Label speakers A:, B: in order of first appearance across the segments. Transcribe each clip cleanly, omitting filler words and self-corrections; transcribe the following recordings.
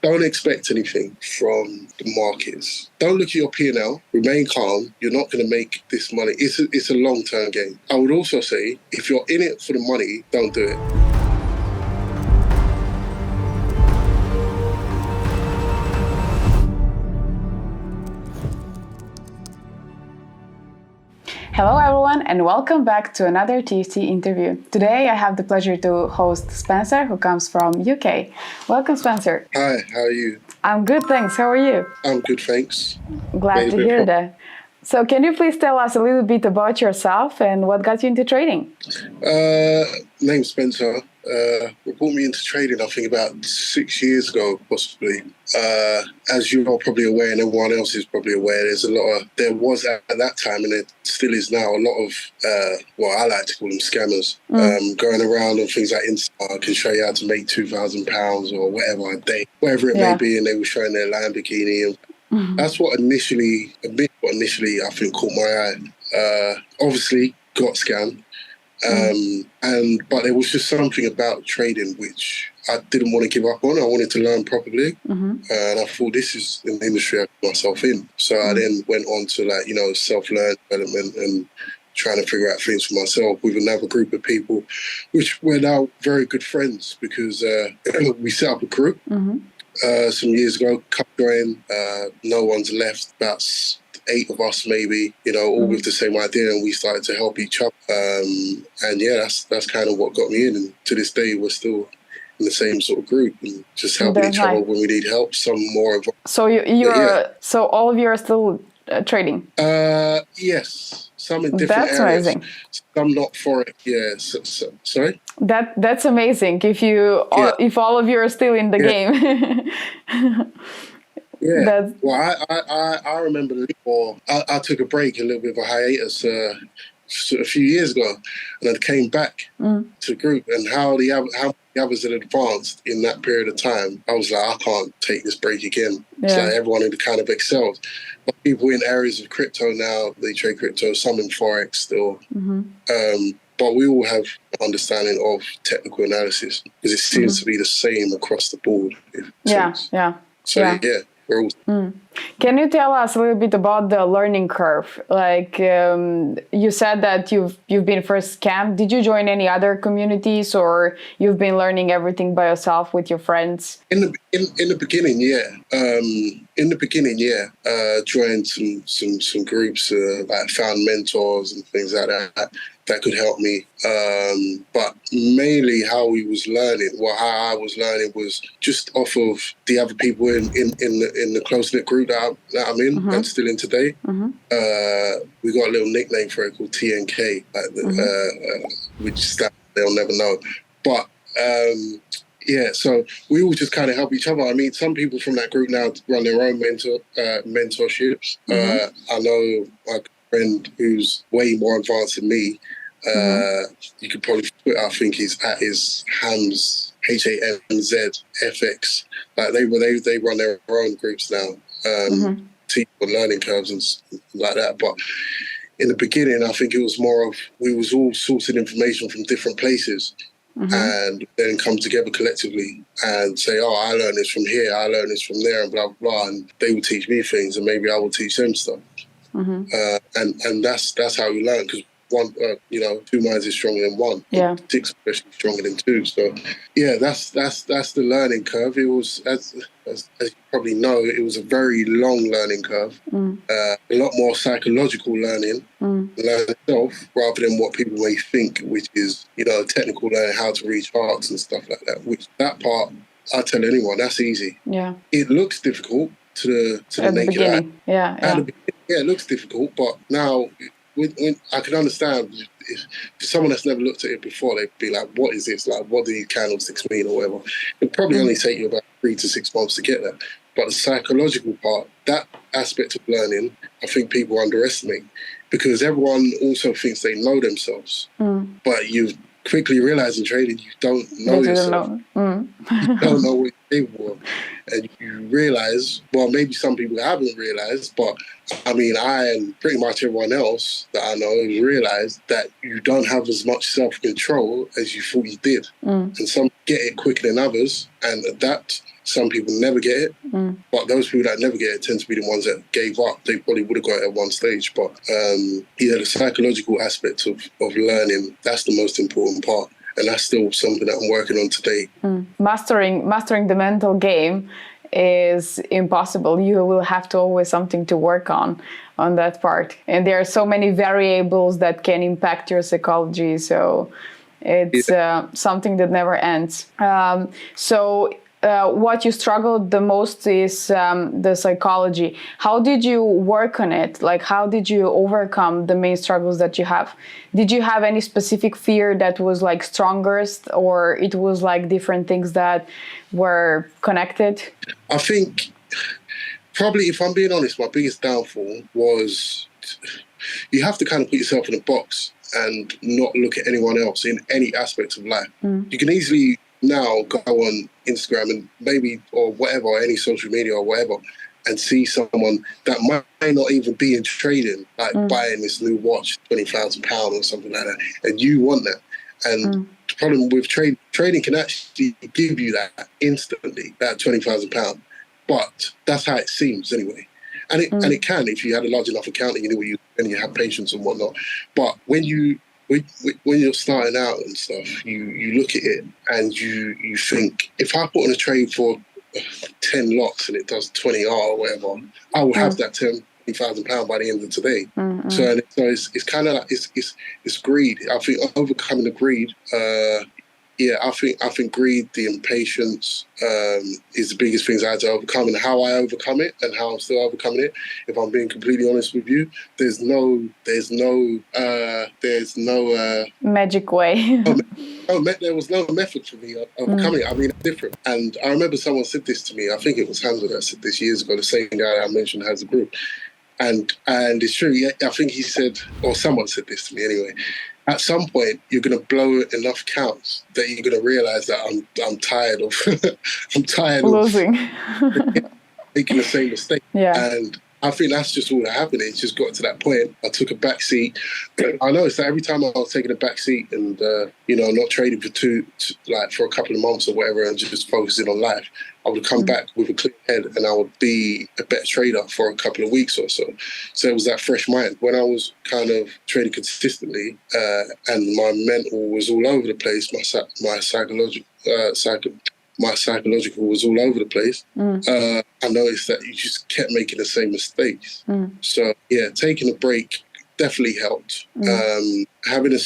A: don't expect anything from the markets. Don't look at your P&L. Remain calm. You're not going to make this money. It's a long-term game. I would also say, if you're in it for the money, don't do it.
B: Hello everyone and welcome back to another TFT interview. Today I have the pleasure to host Spencer, who comes from UK. Welcome, Spencer.
A: Hi, how are you?
B: I'm good, thanks. How are you?
A: I'm good, thanks.
B: Glad to hear that. So can you please tell us a little bit about yourself and what got you into trading?
A: Name's Spencer. What brought me into trading, I think about 6 years ago, possibly. As you're probably aware, and everyone else is probably aware, there was at that time, and it still is now, a lot of, what I like to call them scammers, going around on things like Insta, can show you how to make £2,000 or whatever a day, whatever it may be, and they were showing their Lamborghini. And that's what initially, I think, caught my eye. Obviously, got scammed. But there was just something about trading which I didn't want to give up on. I wanted to learn properly, and I thought this is an industry I put myself in. So I then went on to self-learn development and trying to figure out things for myself with another group of people, which we're now very good friends because we set up a group some years ago. Joined, no one's left. About 8 of us, maybe, all with the same idea, and we started to help each other. And yeah, that's kind of what got me in. And to this day, we're still in the same sort of group and just helping each other when we need help. Some more involved.
B: So so all of you are still trading?
A: Yes, some in different areas.
B: That's amazing.
A: Some not for it. Yeah. Sorry.
B: That's amazing. If all of you are still in the game.
A: Yeah, well, I remember I took a break, a little bit of a hiatus a few years ago, and I came back to the group, and how the others had advanced in that period of time, I was like, I can't take this break again. Yeah. It's like everyone had kind of excelled. But people in areas of crypto now, they trade crypto, some in Forex still. But we all have understanding of technical analysis because it seems to be the same across the board.
B: Can you tell us a little bit about the learning curve? Like you said that you've been first scammed. Did you join any other communities, or you've been learning everything by yourself with your friends?
A: In the beginning, joined some groups, like found mentors and things like that could help me. But mainly how I was learning was just off of the other people in the close-knit group that I'm in and still in today. We got a little nickname for it called TNK, which they'll never know. But so we all just kind of help each other. I mean, some people from that group now run their own mentorships. I know my friend who's way more advanced than me. You could probably put, I think he's at his Hams, HAMZ FX. Like they run their own groups now, teach on learning curves and like that. But in the beginning, I think it was more of we was all sourcing information from different places. And then come together collectively and say, oh, I learned this from here, I learned this from there, and blah, blah, blah. And they will teach me things, and maybe I will teach them stuff. And that's how we learn, because two minds is stronger than one. Yeah. 6 especially stronger than 2. So yeah, that's the learning curve. It was, as you probably know, it was a very long learning curve. A lot more psychological learning itself, rather than what people may think, which is, technical learning, how to read charts and stuff like that. Which that part, I tell anyone, that's easy. Yeah. It looks difficult to the naked eye. Yeah. At the beginning, it looks difficult, but now when I can understand if someone that's never looked at it before, they'd be like, what is this? Like, what do these candlesticks mean or whatever? It'd probably only take you about 3 to 6 months to get there. But the psychological part, that aspect of learning, I think people underestimate, because everyone also thinks they know themselves. But you quickly realize in trading, you don't know yourself. You don't know what you're capable of. And you realize, well, maybe some people haven't realized, but I mean, I and pretty much everyone else that I know realized that you don't have as much self-control as you thought you did. And some get it quicker than others and adapt. Some people never get it. But those people that never get it tend to be the ones that gave up. They probably would have got it at one stage. But yeah, the psychological aspect of learning, that's the most important part. And that's still something that I'm working on today.
B: Mastering the mental game is impossible. You will have to always something to work on that part. And there are so many variables that can impact your psychology. So it's something that never ends. What you struggled the most is the psychology. How did you work on it? Like, how did you overcome the main struggles that you have? Did you have any specific fear that was like strongest, or it was like different things that were connected?
A: I think probably, if I'm being honest, my biggest downfall was you have to kind of put yourself in a box and not look at anyone else in any aspect of life. You can easily now go on Instagram and maybe, or whatever, or any social media or whatever, and see someone that might not even be in trading, like buying this new watch, £20,000 or something like that, and you want that. And the problem with trading can actually give you that instantly, that £20,000. But that's how it seems anyway. And it can, if you had a large enough account and you knew what you have patience and whatnot. But when you're starting out and stuff, you look at it and you think, if I put on a trade for 10 lots and it does 20R or whatever, I will have that £10,000 by the end of today. So it's kind of like it's greed. I think overcoming the greed. I think greed, the impatience, is the biggest things I had to overcome, and how I overcome it and how I'm still overcoming it. If I'm being completely honest with you, there's no
B: magic way.
A: There was no method for me overcoming it. I mean, different. And I remember someone said this to me. I think it was Hamza that said this years ago. The same guy I mentioned has a group, and it's true. Yeah, I think he said, or someone said this to me anyway. At some point, you're going to blow enough counts that you're going to realize that I'm tired of
B: losing,
A: making the same mistake.
B: Yeah.
A: And I think that's just all that happened. It just got to that point. I took a back seat. I noticed that every time I was taking a back seat and not trading for a couple of months or whatever, and just focusing on life, I would come back with a clear head and I would be a better trader for a couple of weeks or so. So it was that fresh mind. When I was kind of trading consistently and my mental was all over the place, my psychological was all over the place, I noticed that you just kept making the same mistakes. So, yeah, taking a break definitely helped. Having a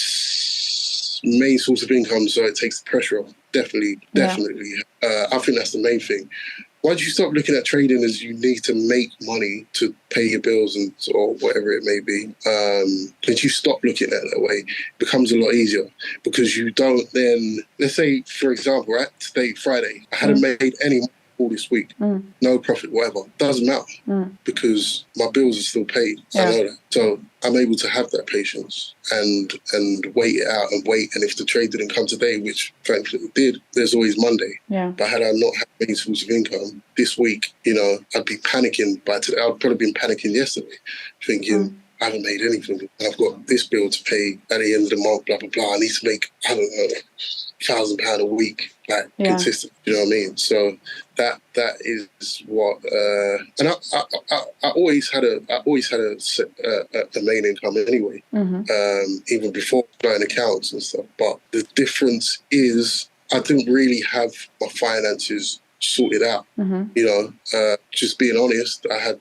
A: main source of income so it takes the pressure off, definitely. I think that's the main thing. Once you stop looking at trading as you need to make money to pay your bills or whatever it may be, once you stop looking at it that way, it becomes a lot easier, because you don't then, let's say, for example, right, today, Friday, I hadn't made any money all this week, no profit, whatever. Doesn't matter, because my bills are still paid. I know that. So I'm able to have that patience and wait it out and wait. And if the trade didn't come today, which thankfully it did, there's always Monday. Yeah. But had I not had any source of income this week, I'd be panicking by today. I'd probably been panicking yesterday, thinking, I haven't made anything. I've got this bill to pay at the end of the month, blah, blah, blah. I need to make, I don't know, £1,000 a week, consistent. You know what I mean? So that is what, and I always had a main income anyway, even before starting accounts and stuff. But the difference is I didn't really have my finances sorted out. Just being honest, I had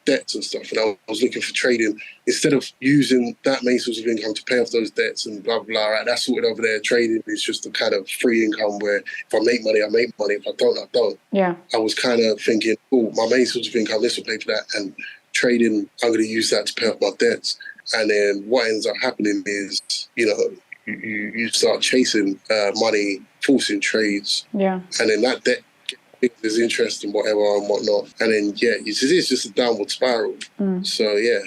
A: debts and stuff, and I was looking for trading. Instead of using that main source of income to pay off those debts and blah, blah, blah, right, that's sorted over there. Trading is just a kind of free income where if I make money, I make money. If I don't, I don't. Yeah. I was kind of thinking, my main source of income, this will pay for that. And trading, I'm going to use that to pay off my debts. And then what ends up happening is, you start chasing money, forcing trades. Yeah. And then that debt, there's interest and whatever and whatnot, and then it's just a downward spiral. So yeah.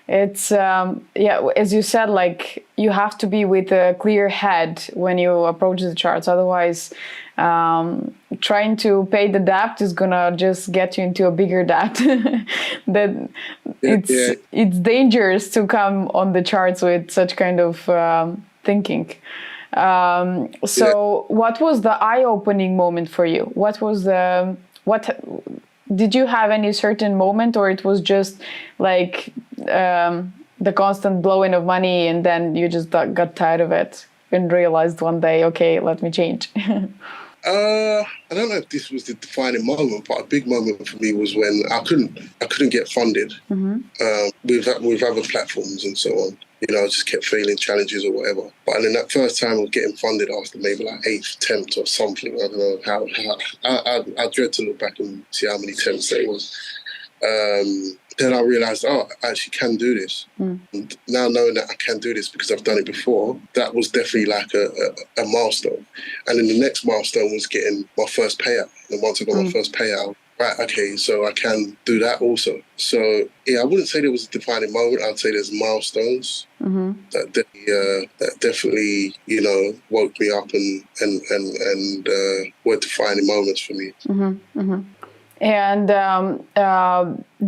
B: It's as you said, like you have to be with a clear head when you approach the charts. Otherwise, trying to pay the debt is gonna just get you into a bigger debt. That it's dangerous to come on the charts with such kind of thinking. So, what was the eye-opening moment for you? What did you have any certain moment, or it was just like the constant blowing of money, and then you just got tired of it and realized one day, okay, let me change?
A: I don't know if this was the defining moment, but a big moment for me was when I couldn't get funded with other platforms and so on. You know, I just kept failing challenges or whatever. But then that first time I was getting funded after maybe like 8th attempt or something. I don't know how I dread to look back and see how many attempts there was. Then I realised, I actually can do this. And now knowing that I can do this because I've done it before, that was definitely like a milestone. And then the next milestone was getting my first payout. And once I got my first payout, right, okay, so I can do that also. So, yeah, I wouldn't say there was a defining moment. I'd say there's milestones that definitely, you know, woke me up and were defining moments for me.
B: And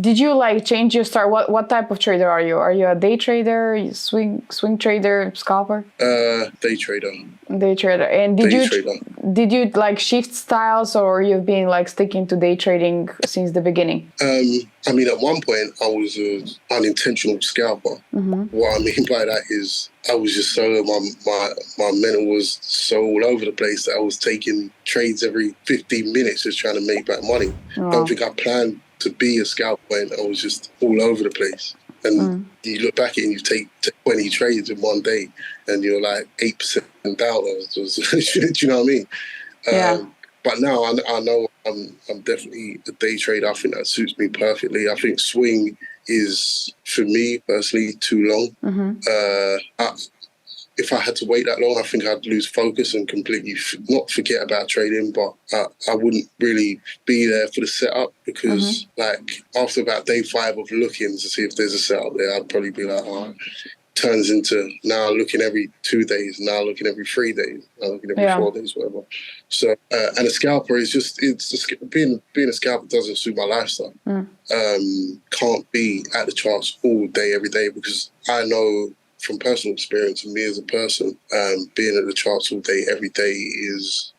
B: did you like change your start? What type of trader are you? Are you a day trader, swing trader, scalper?
A: Day trader.
B: Day trader. And did you like shift styles, or you've been like sticking to day trading since the beginning?
A: I mean, at one point I was an unintentional scalper. What I mean by that is I was just so my mental was so all over the place that I was taking trades every 15 minutes just trying to make back money. I don't think I planned to be a scalper, and I was just all over the place. And you look back at it and you take 20 trades in one day and you're like 8% down. Do you know what I mean? But now I know I'm definitely a day trader. I think that suits me perfectly. I think swing is, for me personally, too long. If I had to wait that long, I think I'd lose focus and completely not forget about trading, but I wouldn't really be there for the setup because, like, after about day 5 of looking to see if there's a setup there, I'd probably be like, turns into now looking every 2 days, now looking every 3 days, now looking every 4 days, whatever. So, and a scalper is just, being a scalper doesn't suit my lifestyle. Can't be at the charts all day, every day, because I know from personal experience and me as a person, being at the charts all day, every day is,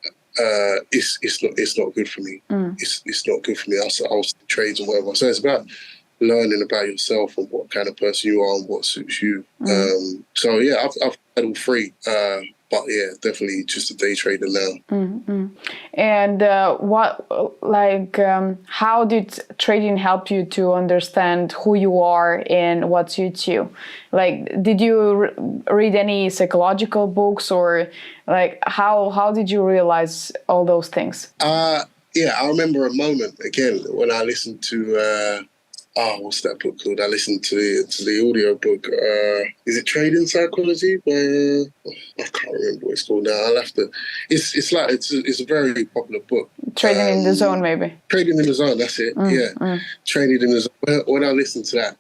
A: it's not good for me. It's not good for me. I'll trades and whatever. So it's about learning about yourself and what kind of person you are and what suits you. So yeah, I've had all three. But yeah, definitely just a day trader now.
B: And how did trading help you to understand who you are and what suits you? Like, did you read any psychological books, or like how did you realize all those things?
A: Yeah, I remember a moment again when I listened to. What's that book called? I listened to the audio book. Is it Trading Psychology? I can't remember what it's called now. I'll have to. It's a very popular book.
B: Trading in the Zone, maybe.
A: Trading in the Zone. That's it. Trading in the Zone. When I listened to that,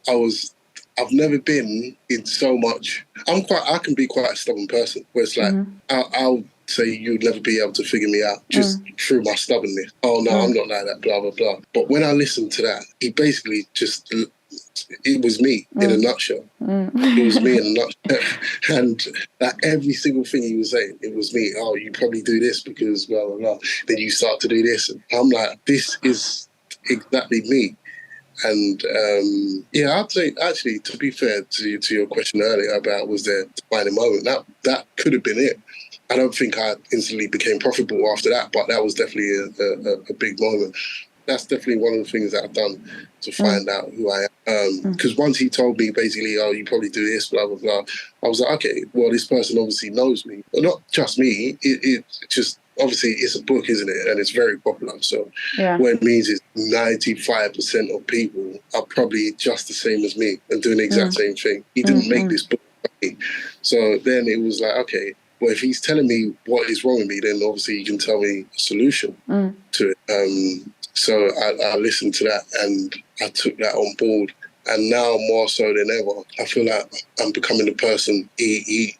A: I've never been in so much. I can be quite a stubborn person. Where it's like I'll say you'd never be able to figure me out just through my stubbornness. Oh no, I'm not like that, blah, blah, blah. But when I listened to that, he basically it was me in a nutshell. It was me in a nutshell. And like every single thing he was saying, it was me. Oh, you probably do this because blah, blah, blah. Then you start to do this. And I'm like, this is exactly me. And I'd say actually, to be fair to your question earlier about was there a defining moment, that could have been it. I don't think I instantly became profitable after that, but that was definitely a big moment. That's definitely one of the things that I've done to find out who I am. Because once he told me basically, oh, you probably do this, blah, blah, blah, I was like, okay, well, this person obviously knows me. Well, not just me, it just, obviously it's a book, isn't it? And it's very popular. So what it means is 95% of people are probably just the same as me and doing the exact same thing. He didn't make this book for me. So then it was like, okay, well, if he's telling me what is wrong with me, then obviously he can tell me a solution to it. So I listened to that and I took that on board. And now more so than ever, I feel like I'm becoming the person he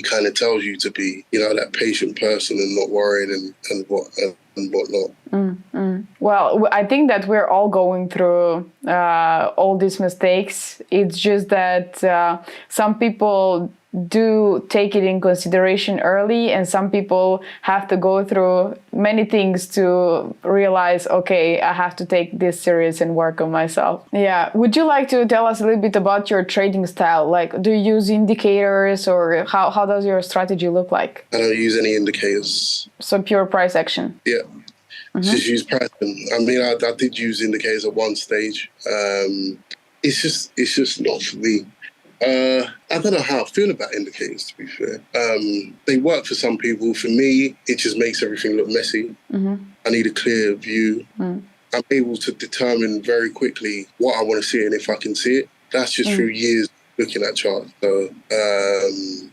A: kind of tells you to be, you know, that patient person and not worried and whatnot.
B: Well, I think that we're all going through all these mistakes. It's just that some people do take it in consideration early, and some people have to go through many things to realize, okay, I have to take this serious and work on myself. Yeah. Would you like to tell us a little bit about your trading style? Like, do you use indicators, or how does your strategy look like?
A: I don't use any indicators.
B: So pure price action.
A: Yeah. Just use pricing. I mean, I did use indicators at one stage. It's just not for me. I don't know how I feel about indicators, to be fair. They work for some people. For me, it just makes everything look messy. I need a clear view. I'm able to determine very quickly what I want to see and if I can see it. That's just through years looking at charts. So,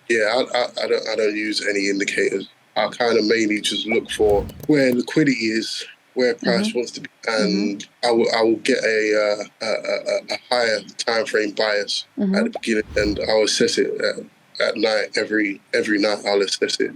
A: yeah, I don't use any indicators. I kind of mainly just look for where liquidity is, where price wants to be, and I will get a higher time frame bias at the beginning, and I'll assess it at night. Every night I'll assess it.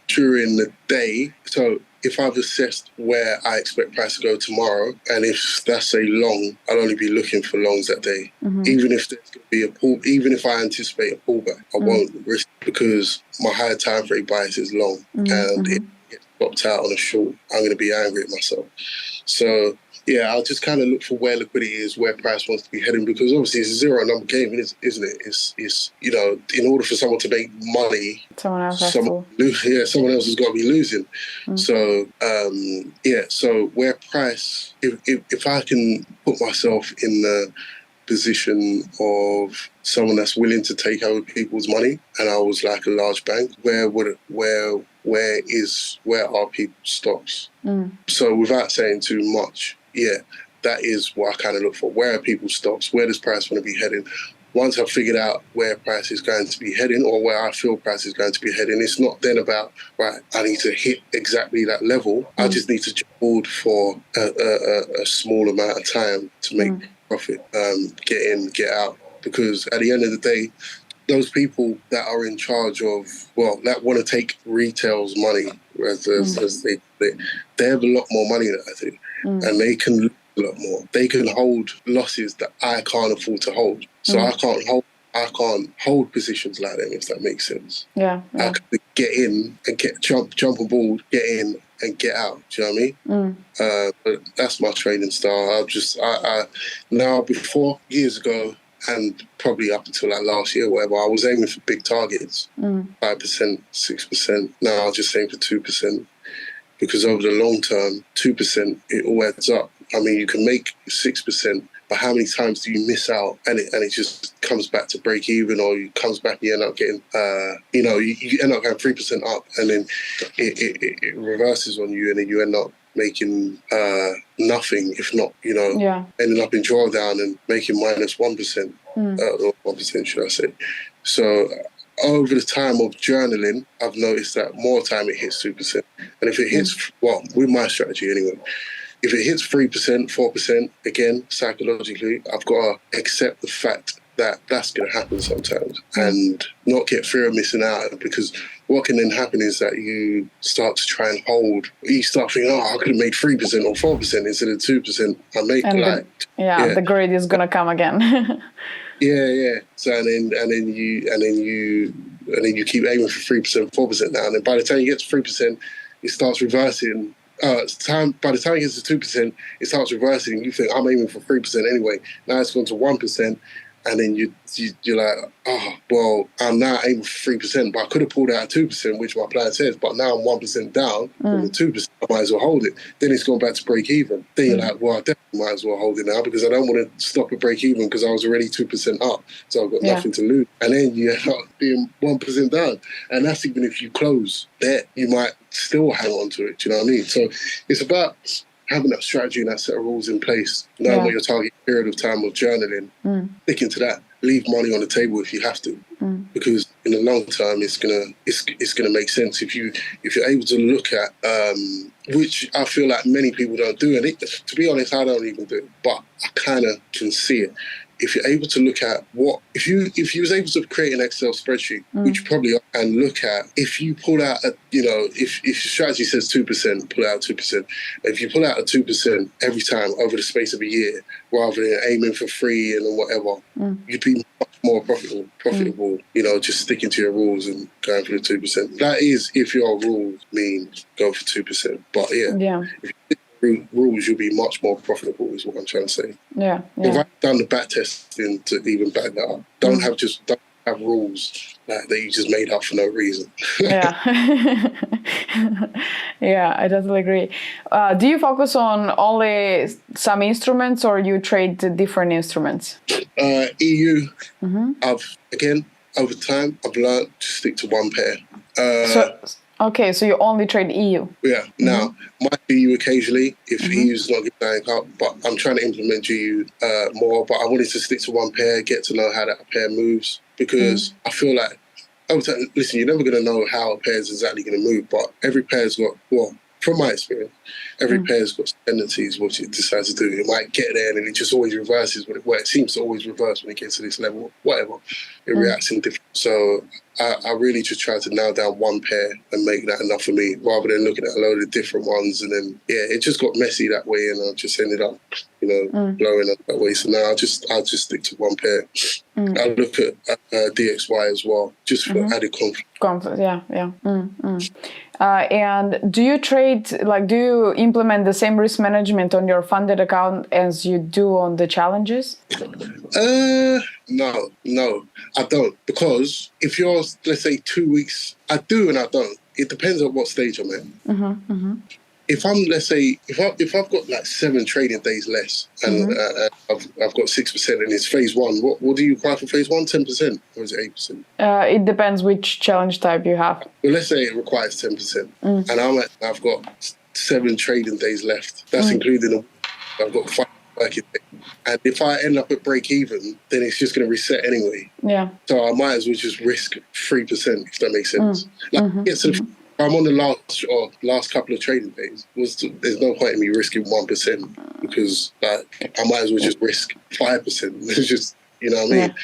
A: During the day, so if I've assessed where I expect price to go tomorrow, and if that's a long, I'll only be looking for longs that day. Even if there's going to be a pull, even if I anticipate a pullback, I won't risk, because my higher time frame bias is long, and it gets stopped out on a short, I'm going to be angry at myself. So yeah, I'll just kind of look for where liquidity is, where price wants to be heading, because obviously it's a zero number game, isn't it? It's you know, in order for someone to make money, someone else has to got to be losing. So yeah, so where price, if I can put myself in the position of someone that's willing to take over people's money, and I was like a large bank, where are people's stops? So without saying too much, yeah, that is what I kind of look for. Where are people's stops? Where does price want to be heading? Once I've figured out where price is going to be heading, or where I feel price is going to be heading, it's not then about, right, I need to hit exactly that level. I just need to hold for a small amount of time to make profit, get in, get out. Because at the end of the day, those people that are in charge of, well, that want to take retail's money, as they have a lot more money than I do, and they can lose a lot more. They can hold losses that I can't afford to hold. So I can't hold positions like them, if that makes sense. Yeah. I can get in and jump on board, get in and get out. Do you know what I mean? But that's my trading style. I now, before, years ago, and probably up until like last year, whatever, I was aiming for big targets, 5%, 6%. Now I'll just aim for 2%, because over the long term, 2%, it all adds up. I mean, you can make 6%, but how many times do you miss out, and it just comes back to break even, or you comes back, you end up getting, you end up going 3% up, and then it reverses on you, and then you end up making nothing, if not, ending up in drawdown and making minus 1%, or 1%, should I say. So over the time of journaling, I've noticed that more time it hits 2%. And if it hits, well, with my strategy anyway, if it hits 3%, 4%, again, psychologically, I've got to accept the fact that that's going to happen sometimes, and not get fear of missing out, because what can then happen is that you start to try and hold. You start thinking, I could have made 3% or 4% instead of 2%. I make
B: the greed is going to come again.
A: Yeah. So and then you keep aiming for 3%, 4% now, and then by the time you get to 3%, it starts reversing. By the time it gets to 2%, it starts reversing. You think, I'm aiming for 3% anyway. Now it's gone to 1%. And then you're like, well, I'm now aiming for 3%, but I could have pulled out 2%, which my plan says, but now I'm 1% down from the 2%. I might as well hold it. Then it's gone back to break even. Then you're like, well, I definitely might as well hold it now, because I don't want to stop at break even, because I was already 2% up. So I've got nothing to lose. And then you end up being 1% down. And that's even if you close there, you might still hang on to it. Do you know what I mean? So it's about having that strategy and that set of rules in place, knowing what your target period of time of journaling, sticking to that, leave money on the table if you have to, because in the long term it's gonna make sense if you're able to look at which I feel like many people don't do, and to be honest, I don't even do it, but I kind of can see it. If you're able to look at if you was able to create an Excel spreadsheet, which you probably are, and look at if you pull out if your strategy says 2%, pull out 2%. If you pull out a 2% every time over the space of a year, rather than aiming for 3 and whatever, you'd be much more profitable. Just sticking to your rules and going for the 2%. That is if your rules mean go for 2%. But
B: yeah.
A: if you rules, you'll be much more profitable, is what I'm trying to say.
B: Yeah.
A: If I've done the back testing to even back that up, don't have rules that you just made up for no reason.
B: Yeah. Yeah, I totally agree. Do you focus on only some instruments, or you trade different instruments?
A: EU, over time, I've learned to stick to one pair.
B: So you only trade EU?
A: Yeah. Now, might be EU occasionally if EU's not getting up, but I'm trying to implement GU more. But I wanted to stick to one pair, get to know how that pair moves, because I feel like over time, listen, you're never going to know how a pair is exactly going to move, but every pair's got, from my experience, every pair's got tendencies what it decides to do. It might get there and it just always reverses it seems to always reverse when it gets to this level. Whatever, it reacts in different. So I really just try to nail down one pair and make that enough for me, rather than looking at a load of different ones. And then it just got messy that way, and I just ended up, blowing up that way. So now I'll just stick to one pair. I'll look at DXY as well, just for added confidence.
B: Yeah. And do you trade, do you implement the same risk management on your funded account as you do on the challenges?
A: No, I don't. Because if you're, let's say, 2 weeks, I do and I don't. It depends on what stage I'm at. If I'm, let's say, if I've got like 7 trading days less and I've got 6% and it's phase 1, what do you require for phase 1? 10%, or is it 8%?
B: It depends which challenge type you have.
A: Well, let's say it requires 10%, and I've got 7 trading days left. That's including I've got 5 working days. And if I end up at break even, then it's just going to reset anyway. Yeah. So I might as well just risk 3%, if that makes sense. I'm on the last couple of trading days. There's no point in me risking 1% because I might as well just risk 5%. It's just, you know what I mean?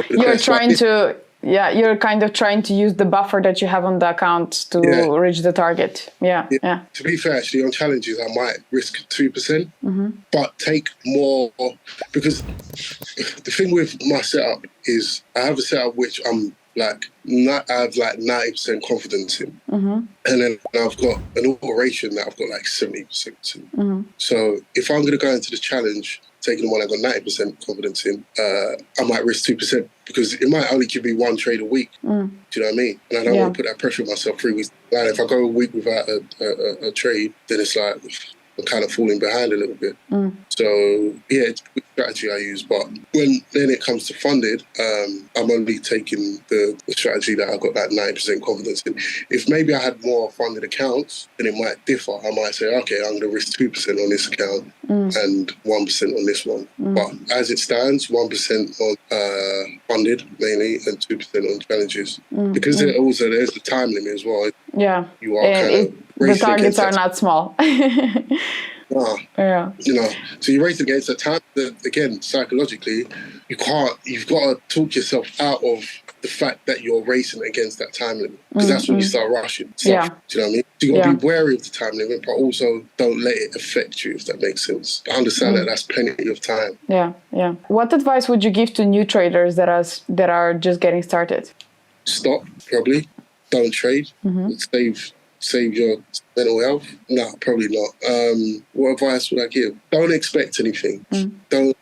B: You're kind of trying to use the buffer that you have on the account to reach the target. Yeah.
A: To be fair, actually, on challenges, I might risk 2%, but take more, because the thing with my setup is I have a setup which I have like 90% confidence in, and then I've got an alteration that I've got like 70% in. So if I'm going to go into the challenge taking the one I got 90% confidence in, I might risk 2% because it might only give me 1 trade a week. Do you know what I mean? And I don't want to put that pressure on myself 3 weeks. Like if I go a week without a trade, then it's like I'm kind of falling behind a little bit. So it's a strategy I use. But then it comes to funded, I'm only taking the strategy that I've got that 90% confidence in. If maybe I had more funded accounts, then it might differ. I might say, okay, I'm going to risk 2% on this account and 1% on this one. But as it stands, 1% on funded mainly and 2% on challenges. Because there's the time limit as well.
B: Yeah.
A: You are
B: the targets are not small.
A: So you race against that time. Again, psychologically, you've got to talk yourself out of the fact that you're racing against that time limit, because that's when you start rushing. Do you know what I mean? So you got to be wary of the time limit, but also don't let it affect you, if that makes sense. I understand that that's plenty of time.
B: Yeah. What advice would you give to new traders that are just getting started?
A: Stop, probably. Don't trade. Save your mental health? No, probably not. What advice would I give? Don't expect anything. Don't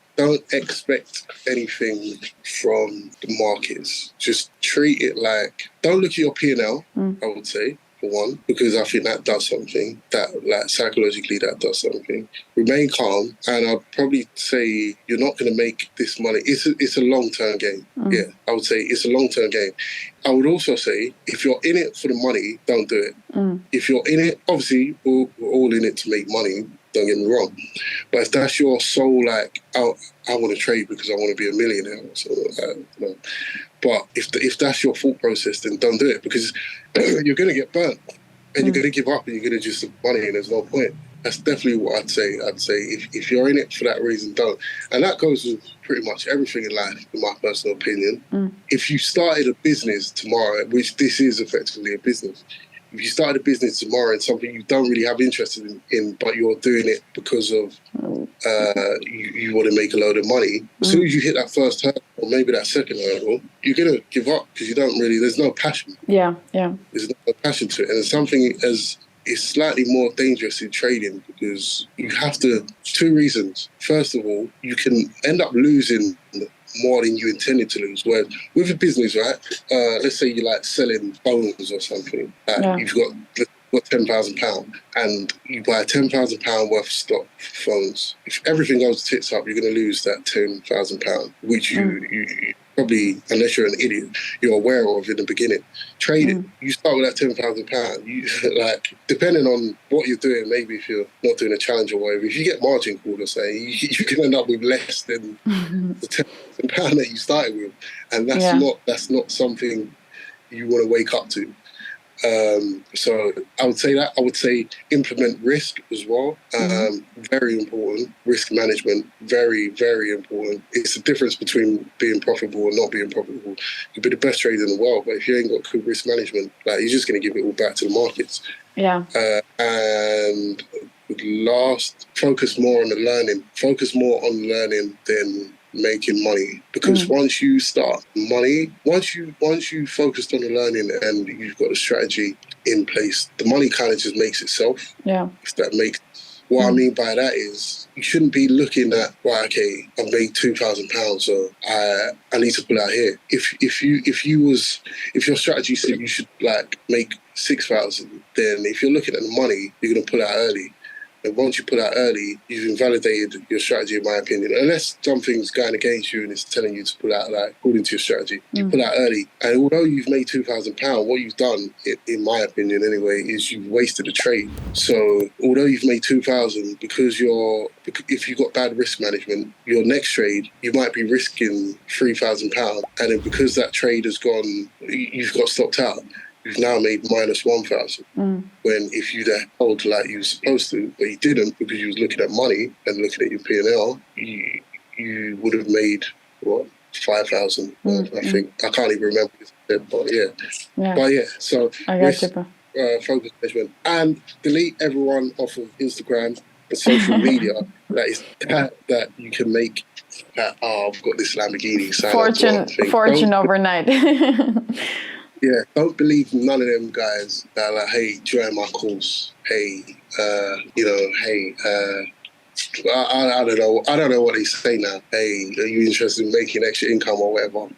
A: expect anything from the markets. Just treat it like, don't look at your P&L, I would say. for one, because I think that does something, that like psychologically that does something. Remain calm, and I'd probably say you're not going to make this money. It's a long-term game. Yeah, I would say it's a long-term game. I would also say if you're in it for the money, don't do it. If you're in it, obviously we're all in it to make money, don't get me wrong. But if that's your sole, like, I want to trade because I want to be a millionaire or something, no. But if that's your thought process, then don't do it, because you're going to get burnt and you're going to give up and you're going to just have money and there's no point. That's definitely what I'd say. I'd say if you're in it for that reason, don't. And that goes with pretty much everything in life, in my personal opinion. If you started a business tomorrow, which this is effectively a business, if you started a business tomorrow and something you don't really have interest in, but you're doing it because of you want to make a load of money, as soon as you hit that first hurdle or maybe that second hurdle, you're going to give up because there's no passion.
B: Yeah.
A: There's no passion to it. And it's something it's slightly more dangerous in trading because you have to, 2 reasons. First of all, you can end up losing more than you intended to lose. Where with a business, right? Let's say you're like selling phones or something. You've got £10,000 and you buy £10,000 worth of stock phones. If everything goes tits up, you're going to lose that £10,000, which you probably, unless you're an idiot, you're aware of in the beginning. Trading, you start with that £10,000. You like, depending on what you're doing, maybe if you're not doing a challenge or whatever, if you get margin called or say, you can end up with less than the £10,000 that you started with, and that's not something you want to wake up to. So I would say that. I would say implement risk as well. Very important. Risk management, very, very important. It's the difference between being profitable and not being profitable. You could be the best trader in the world, but if you ain't got good risk management, like, you're just going to give it all back to the markets.
B: Yeah.
A: And last, focus more on the learning. Focus more on learning than making money, because once you start money, once you focused on the learning and you've got a strategy in place, the money kind of just makes itself.
B: Yeah.
A: If that makes what I mean by that is you shouldn't be looking at, well, okay, I've made £2,000, so I need to pull out here. If your strategy said you should like make 6,000, then if you're looking at the money, you're gonna pull out early. And once you pull out early, you've invalidated your strategy, in my opinion. Unless something's going against you and it's telling you to pull out, like, according to your strategy, you pull out early. And although you've made £2,000, what you've done, in my opinion anyway, is you've wasted a trade. So although you've made 2,000, because if you've got bad risk management, your next trade, you might be risking £3,000. And then because that trade has gone, you've got stopped out, you've now made minus 1,000. When if you'd held like you were supposed to, but you didn't because you was looking at money and looking at your P&L, you would have made, what, 5,000, I think. I can't even remember what it said, but yeah. But yeah, so focus management. And delete everyone off of Instagram and social media that you can make that, I've got this Lamborghini.
B: Fortune overnight.
A: Yeah, don't believe none of them guys that are like, hey, join my course. Hey, I don't know what they say now. Hey, are you interested in making extra income or whatever?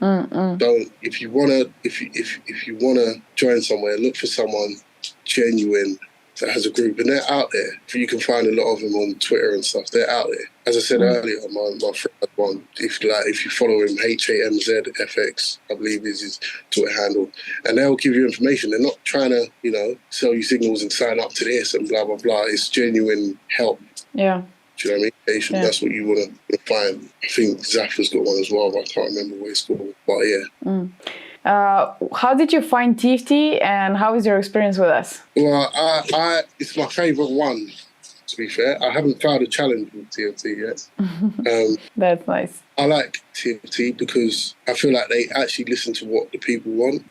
A: Don't. If you wanna join somewhere, look for someone genuine that has a group, and they're out there. You can find a lot of them on Twitter and stuff. They're out there. As I said earlier, my friend had one. If you follow him, HAMZFX, I believe is his Twitter handle, and they'll give you information. They're not trying to, sell you signals and sign up to this and blah blah blah. It's genuine help.
B: Yeah.
A: Do you know what I mean? Patient. Yeah. That's what you want to find. I think Zafra's got one as well, but I can't remember what it's called. But yeah.
B: How did you find TFT, and how was your experience with us?
A: Well, it's my favourite one, to be fair. I haven't found a challenge with TFT yet.
B: That's nice.
A: I like TFT because I feel like they actually listen to what the people want.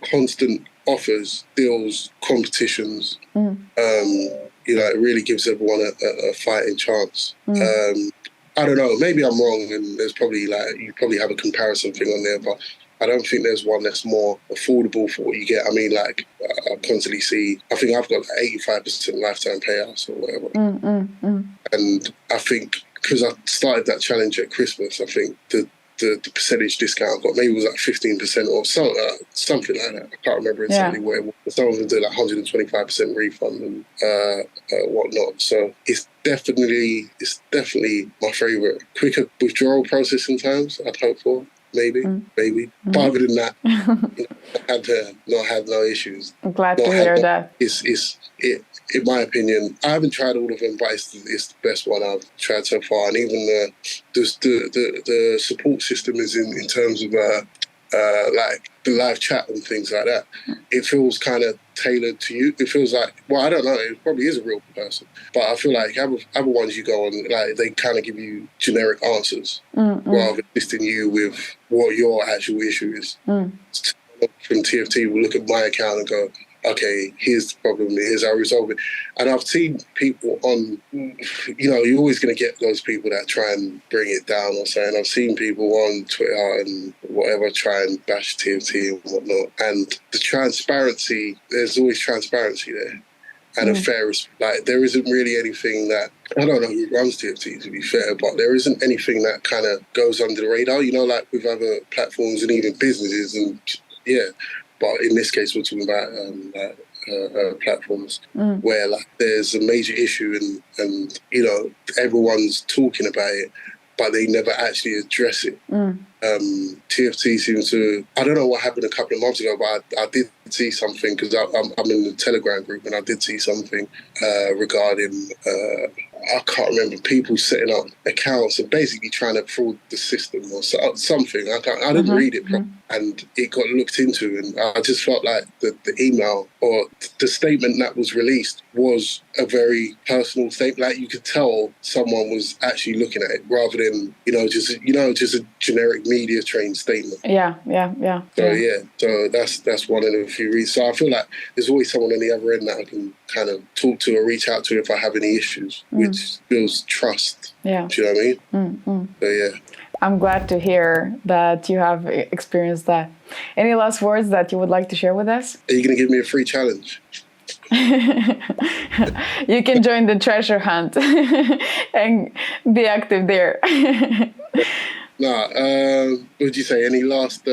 A: Constant offers, deals, competitions. It really gives everyone a fighting chance. I don't know, maybe I'm wrong, and there's probably you probably have a comparison thing on there, but I don't think there's one that's more affordable for what you get. I mean, I constantly see, I think I've got 85% lifetime payouts or whatever. And I think because I started that challenge at Christmas, I think the the percentage discount I got. Maybe it was like 15% or something like that. I can't remember exactly where it was. Someone was doing like 125% refund and whatnot. So it's definitely my favourite. Quicker withdrawal processing times, I'd hope for. Maybe. But other than that, not had no issues.
B: I'm glad to hear that.
A: In my opinion, I haven't tried all of them, but it's the best one I've tried so far. And even the support system is in terms of like the live chat and things like that. It feels kind of tailored to you. It feels like, well, I don't know, it probably is a real person, but I feel like other ones you go on, like they kind of give you generic answers rather than assisting you with what your actual issue is. From TFT, we'll look at my account and go, okay, here's the problem, here's how I resolve it. And I've seen people on, you're always going to get those people that try and bring it down or something. I've seen people on Twitter and whatever try and bash TFT and whatnot. And the transparency, there's always transparency there. And a fair, like, there isn't really anything that, I don't know who runs TFT to be fair, but there isn't anything that kind of goes under the radar, like with other platforms and even businesses and But in this case, we're talking about platforms where like there's a major issue and everyone's talking about it, but they never actually address it. TFT seems to, I don't know what happened a couple of months ago, but I did see something because I'm in the Telegram group and I did see something regarding, I can't remember, people setting up accounts and basically trying to fraud the system or something. I didn't read it properly, and it got looked into, and I just felt like the email or the statement that was released was a very personal statement. Like you could tell someone was actually looking at it rather than just a generic media trained statement. So that's one of the few reasons. So I feel like there's always someone on the other end that I can kind of talk to or reach out to if I have any issues, which builds trust. Yeah. Do you know what I mean? So yeah.
B: I'm glad to hear that you have experienced that. Any last words that you would like to share with us?
A: Are you going to give me a free challenge?
B: You can join the treasure hunt and be active there.
A: What would you say? Any last...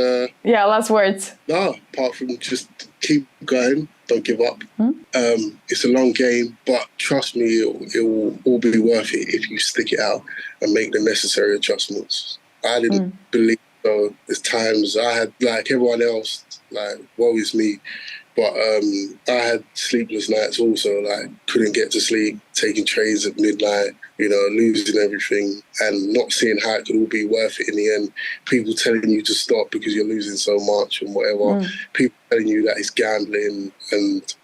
B: last words.
A: No, apart from just keep going. Don't give up. It's a long game, but trust me, it will all be worth it if you stick it out and make the necessary adjustments. I didn't believe so. There's times I had, like everyone else, like, woe is me. But I had sleepless nights also, like couldn't get to sleep, taking trades at midnight, losing everything and not seeing how it could all be worth it in the end. People telling you to stop because you're losing so much and whatever. People telling you that it's gambling and,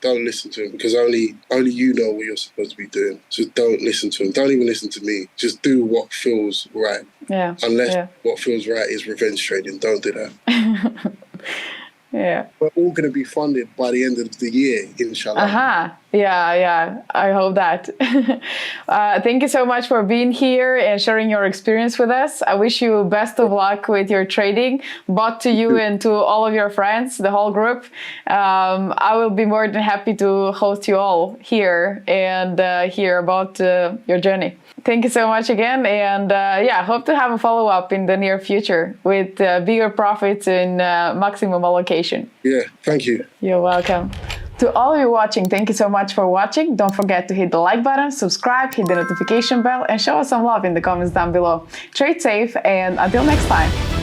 A: don't listen to them because only you know what you're supposed to be doing. So don't listen to them. Don't even listen to me. Just do what feels right. Yeah. Unless what feels right is revenge trading. Don't do that.
B: Yeah.
A: We're all going to be funded by the end of the year, inshallah.
B: Yeah. I hope that. Thank you so much for being here and sharing your experience with us. I wish you best of luck with your trading, both to you and to all of your friends, the whole group. I will be more than happy to host you all here and hear about your journey. Thank you so much again. And hope to have a follow-up in the near future with bigger profits and maximum allocation.
A: Yeah, thank you.
B: You're welcome. To all of you watching, thank you so much for watching. Don't forget to hit the like button, subscribe, hit the notification bell, and show us some love in the comments down below. Trade safe, and until next time.